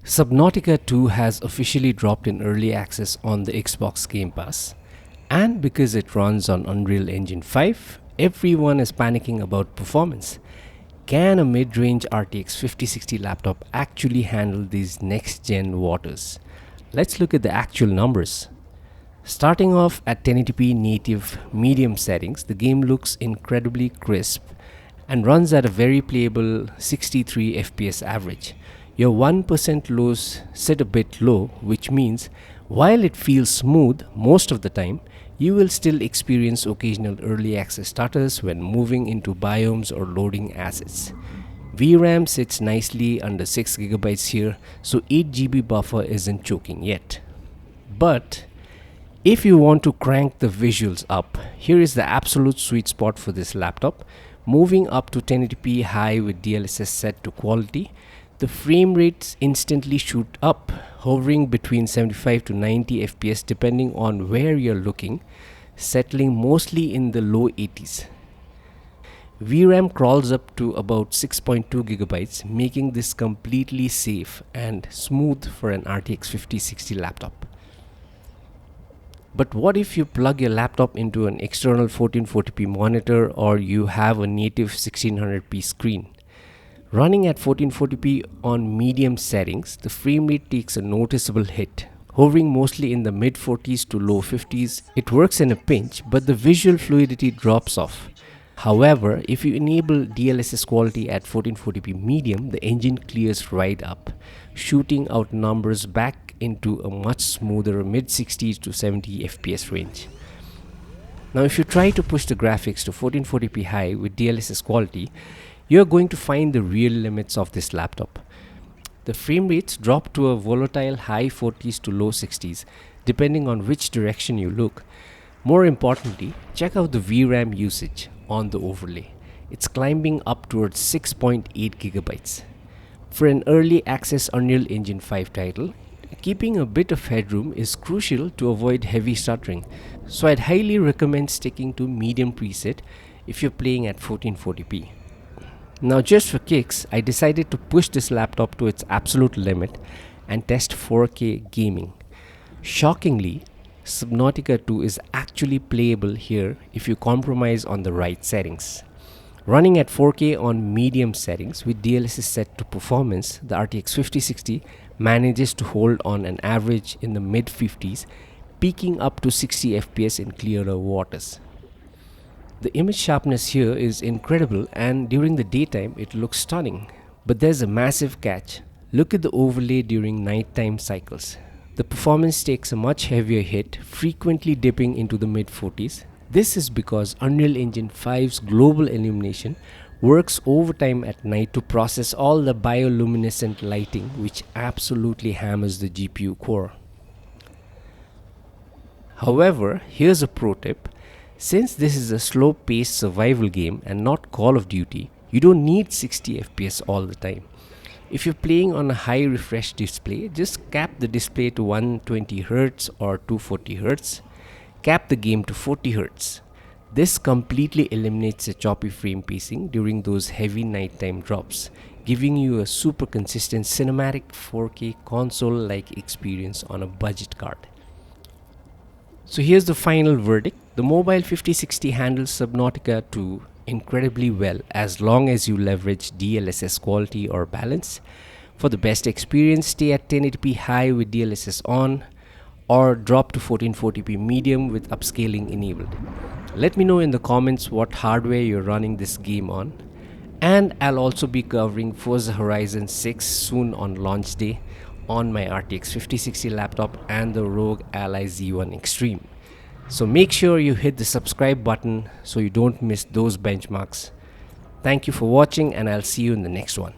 Subnautica 2 has officially dropped in early access on the Xbox Game Pass, and because it runs on Unreal Engine 5, everyone is panicking about performance. Can a mid-range RTX 5060 laptop actually handle these next-gen waters? Let's look at the actual numbers. Starting off at 1080p native medium settings, the game looks incredibly crisp and runs at a very playable 63 FPS average. Your 1% lows sit a bit low, which means while it feels smooth most of the time, you will still experience occasional early access stutters when moving into biomes or loading assets. VRAM sits nicely under 6GB here, so 8GB buffer isn't choking yet. But if you want to crank the visuals up, here is the absolute sweet spot for this laptop. Moving up to 1080p high with DLSS set to quality, the frame rates instantly shoot up, hovering between 75 to 90 FPS depending on where you're looking, settling mostly in the low 80s. VRAM crawls up to about 6.2GB, making this completely safe and smooth for an RTX 5060 laptop. But what if you plug your laptop into an external 1440p monitor or you have a native 1600p screen? Running at 1440p on medium settings, the frame rate takes a noticeable hit. Hovering mostly in the mid 40s to low 50s, it works in a pinch, but the visual fluidity drops off. However, if you enable DLSS quality at 1440p medium, the engine clears right up, shooting out numbers back into a much smoother mid 60s to 70 FPS range. Now if you try to push the graphics to 1440p high with DLSS quality, you're going to find the real limits of this laptop. The frame rates drop to a volatile high 40s to low 60s depending on which direction you look. More importantly, check out the VRAM usage on the overlay. It's climbing up towards 6.8GB. For an early access Unreal Engine 5 title, keeping a bit of headroom is crucial to avoid heavy stuttering, so I'd highly recommend sticking to medium preset if you're playing at 1440p. Now just for kicks, I decided to push this laptop to its absolute limit and test 4K gaming. Shockingly, Subnautica 2 is actually playable here if you compromise on the right settings. Running at 4K on medium settings with DLSS set to performance, the RTX 5060 manages to hold on an average in the mid 50s, peaking up to 60 FPS in clearer waters. The image sharpness here is incredible, and during the daytime it looks stunning. But there's a massive catch. Look at the overlay during nighttime cycles. The performance takes a much heavier hit, frequently dipping into the mid 40s. This is because Unreal Engine 5's global illumination works overtime at night to process all the bioluminescent lighting, which absolutely hammers the GPU core. However, here's a pro tip. Since this is a slow-paced survival game and not Call of Duty, you don't need 60 FPS all the time. If you're playing on a high refresh display, just cap the display to 120Hz or 240Hz. Cap the game to 40Hz. This completely eliminates the choppy frame pacing during those heavy nighttime drops, giving you a super consistent cinematic 4K console-like experience on a budget card. So here's the final verdict. The mobile 5060 handles Subnautica 2 incredibly well as long as you leverage DLSS quality or balance. For the best experience, stay at 1080p high with DLSS on, or drop to 1440p medium with upscaling enabled. Let me know in the comments what hardware you're running this game on. And I'll also be covering Forza Horizon 6 soon on launch day on my RTX 5060 laptop and the ROG Ally Z1 Extreme. So make sure you hit the subscribe button so you don't miss those benchmarks. Thank you for watching, and I'll see you in the next one.